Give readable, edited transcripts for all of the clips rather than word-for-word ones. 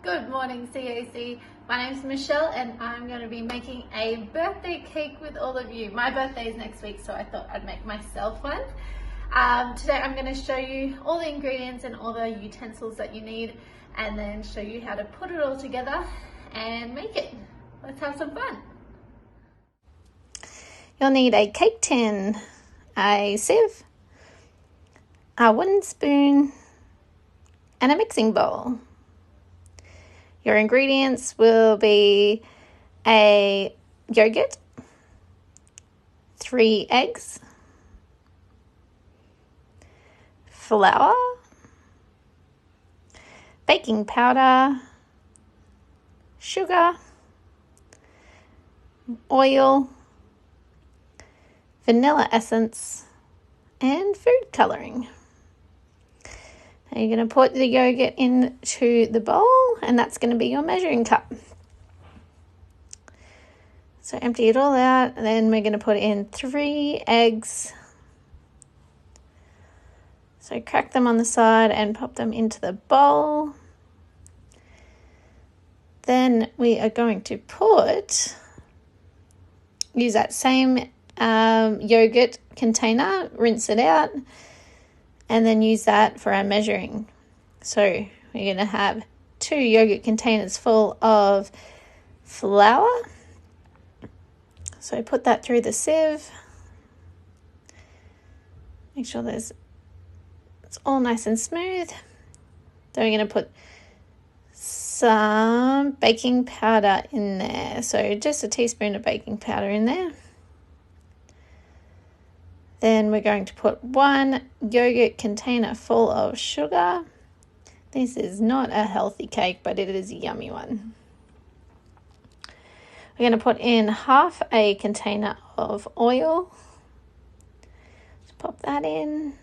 Good morning, CAC. My name's Michelle and I'm going to be making a birthday cake with all of you. My birthday is next week, so I thought I'd make myself one. Today I'm going to show you all the ingredients and all the utensils that you need, and then show you how to put it all together and make it. Let's have some fun. You'll need a cake tin, a sieve, a wooden spoon, and a mixing bowl. Your ingredients will be a yogurt, 3 eggs, flour, baking powder, sugar, oil, vanilla essence, and food colouring. Now you're going to put the yogurt into the bowl, and that's going to be your measuring cup. So empty it all out, and then we're going to put in 3 eggs. So crack them on the side and pop them into the bowl. Then we are going to use that same yogurt container, rinse it out, and then use that for our measuring. So we're going to have 2 yogurt containers full of flour. So put that through the sieve. Make sure it's all nice and smooth. Then we're going to put some baking powder in there. So just a teaspoon of baking powder in there. Then we're going to put 1 yogurt container full of sugar. This is not a healthy cake, but it is a yummy one. We're going to put in half a container of oil. Just pop that in.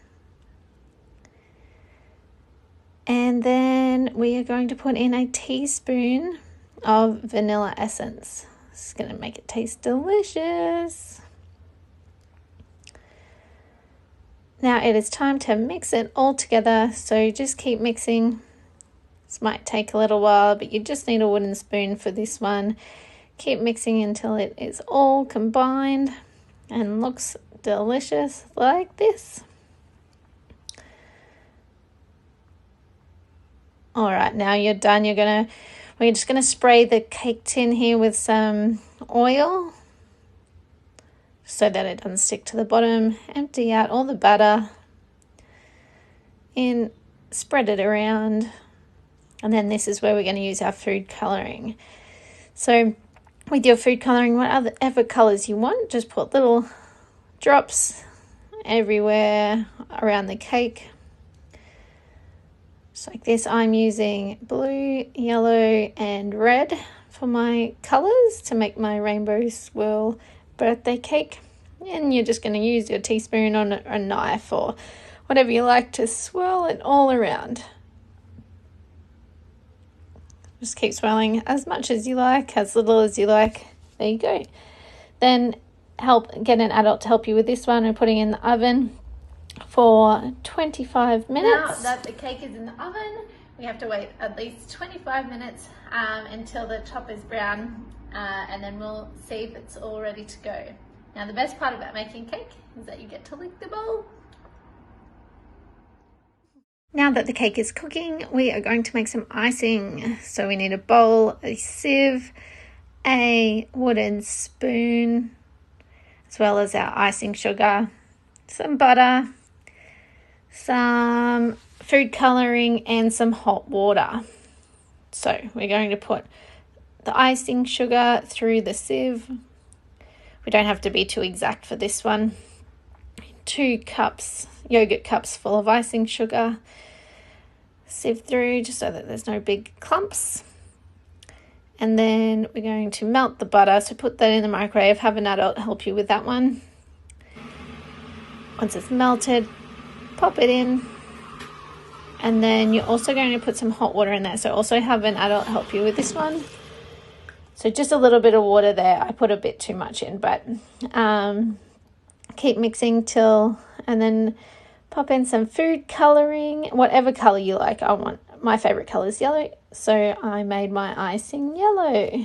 And then we are going to put in a teaspoon of vanilla essence. This is going to make it taste delicious. Now it is time to mix it all together, so just keep mixing. This might take a little while, but you just need a wooden spoon for this one. Keep mixing until it is all combined and looks delicious like this. All right, now you're done. We're just gonna spray the cake tin here with some oil, so that it doesn't stick to the bottom. Empty out all the batter in, spread it around, and then this is where we're going to use our food colouring. So with your food colouring, whatever colours you want, just put little drops everywhere around the cake. Just like this. I'm using blue, yellow and red for my colours to make my rainbow swirl birthday cake, and you're just going to use your teaspoon or a knife or whatever you like to swirl it all around. Just keep swirling as much as you like, as little as you like. There you go. Then get an adult to help you with this one. We're putting in the oven for 25 minutes. Now that the cake is in the oven, we have to wait at least 25 minutes until the top is brown. And then we'll see if it's all ready to go. Now the best part about making cake is that you get to lick the bowl. Now that the cake is cooking, we are going to make some icing. So we need a bowl, a sieve, a wooden spoon, as well as our icing sugar, some butter, some food colouring and some hot water. So we're going to put the icing sugar through the sieve. We don't have to be too exact for this one. 2 yogurt cups full of icing sugar. Sieve through just so that there's no big clumps. And then we're going to melt the butter. So put that in the microwave. Have an adult help you with that one. Once it's melted, pop it in. And then you're also going to put some hot water in there. So also have an adult help you with this one. So just a little bit of water there. I put a bit too much in, but keep mixing and then pop in some food colouring, whatever colour you like. my favourite colour is yellow, so I made my icing yellow.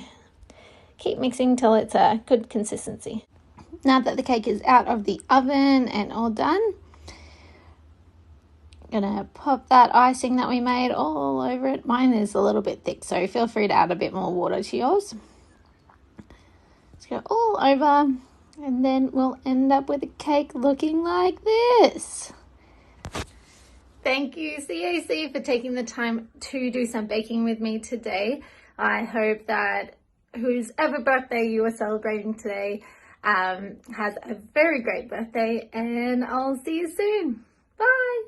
Keep mixing till it's a good consistency. Now that the cake is out of the oven and all done, I'm going to pop that icing that we made all over it. Mine is a little bit thick, so feel free to add a bit more water to yours. Let's go all over, and then we'll end up with a cake looking like this. Thank you, CAC, for taking the time to do some baking with me today. I hope that whoever birthday you are celebrating today has a very great birthday, and I'll see you soon. Bye.